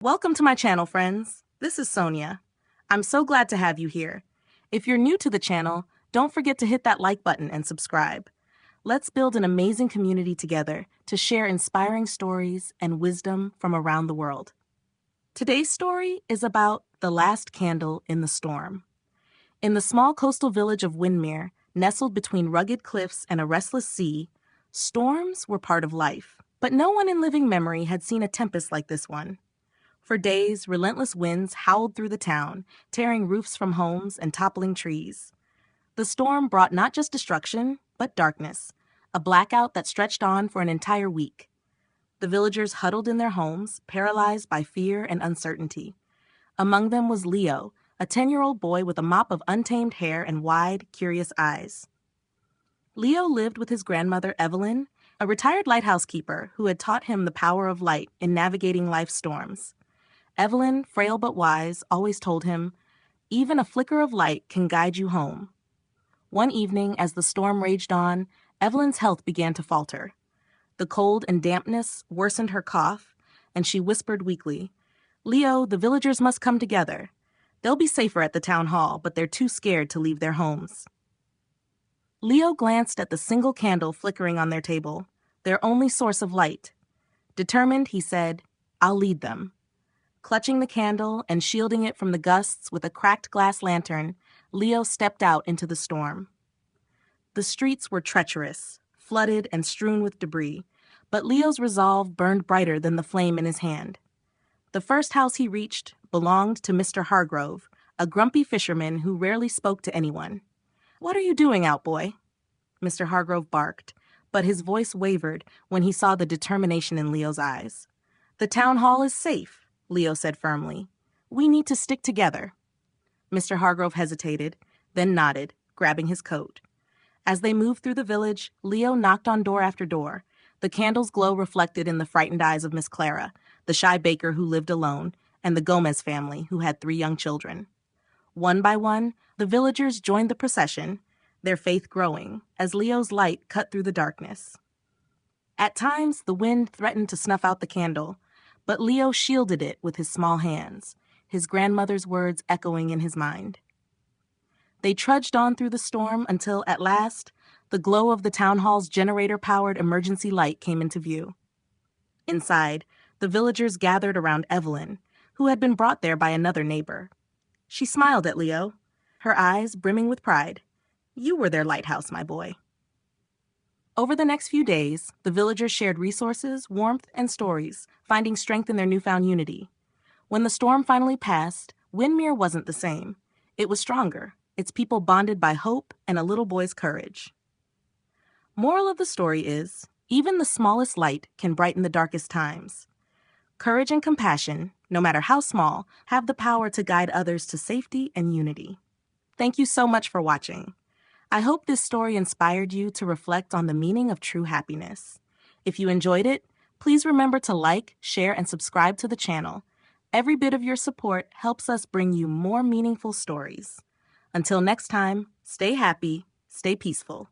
Welcome to my channel, friends. This is Sonia. I'm so glad to have you here. If you're new to the channel, don't forget to hit that like button and subscribe. Let's build an amazing community together to share inspiring stories and wisdom from around the world. Today's story is about the last candle in the storm. In the small coastal village of Windermere, nestled between rugged cliffs and a restless sea, storms were part of life. But no one in living memory had seen a tempest like this one. For days, relentless winds howled through the town, tearing roofs from homes and toppling trees. The storm brought not just destruction, but darkness, a blackout that stretched on for an entire week. The villagers huddled in their homes, paralyzed by fear and uncertainty. Among them was Leo, a 10-year-old boy with a mop of untamed hair and wide, curious eyes. Leo lived with his grandmother, Evelyn, a retired lighthouse keeper who had taught him the power of light in navigating life's storms. Evelyn, frail but wise, always told him, "Even a flicker of light can guide you home." One evening, as the storm raged on, Evelyn's health began to falter. The cold and dampness worsened her cough, and she whispered weakly, "Leo, the villagers must come together. They'll be safer at the town hall, but they're too scared to leave their homes." Leo glanced at the single candle flickering on their table, their only source of light. Determined, he said, "I'll lead them." Clutching the candle and shielding it from the gusts with a cracked glass lantern, Leo stepped out into the storm. The streets were treacherous, flooded and strewn with debris, but Leo's resolve burned brighter than the flame in his hand. The first house he reached belonged to Mr. Hargrove, a grumpy fisherman who rarely spoke to anyone. "What are you doing out, boy?" Mr. Hargrove barked, but his voice wavered when he saw the determination in Leo's eyes. "The town hall is safe," Leo said firmly. "We need to stick together." Mr. Hargrove hesitated, then nodded, grabbing his coat. As they moved through the village, Leo knocked on door after door, the candle's glow reflected in the frightened eyes of Miss Clara, the shy baker who lived alone, and the Gomez family, who had 3 young children. One by one, the villagers joined the procession, their faith growing, as Leo's light cut through the darkness. At times, the wind threatened to snuff out the candle, but Leo shielded it with his small hands, his grandmother's words echoing in his mind. They trudged on through the storm until, at last, the glow of the town hall's generator-powered emergency light came into view. Inside, the villagers gathered around Evelyn, who had been brought there by another neighbor. She smiled at Leo, her eyes brimming with pride. "You were their lighthouse, my boy." Over the next few days, the villagers shared resources, warmth, and stories, finding strength in their newfound unity. When the storm finally passed, Windermere wasn't the same. It was stronger, its people bonded by hope and a little boy's courage. Moral of the story is, even the smallest light can brighten the darkest times. Courage and compassion, no matter how small, have the power to guide others to safety and unity. Thank you so much for watching. I hope this story inspired you to reflect on the meaning of true happiness. If you enjoyed it, please remember to like, share, and subscribe to the channel. Every bit of your support helps us bring you more meaningful stories. Until next time, stay happy, stay peaceful.